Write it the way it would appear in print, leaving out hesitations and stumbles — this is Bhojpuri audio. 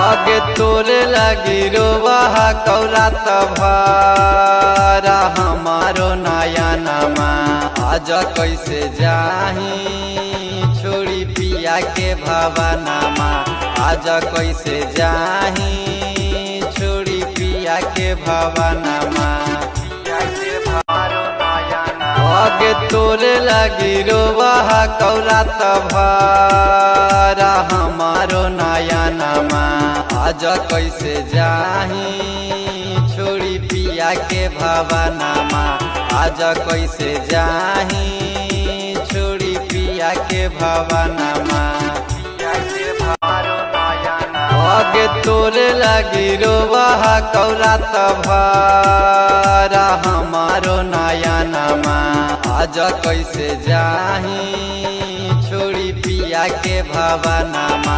आगे तोरे लगी रोवा कौरात भारा हमारो नया नमा। आज कैसे जाही छोड़ी पिया के भवनमा। आज कैसे जाही छोड़ी पिया के भवनमा। आगे तोरे लगी रोवा कौरात भारा हमारो नया नमा। आज कैसे जाही छोड़ी पिया के भवनमा। आज कैसे जाही छोड़ी पिया के भवनमा। आगे तोरे लगी रोवा कौरात भारा हमारो नया नमा। आज कैसे जाही छोड़ी पिया के भवनमा।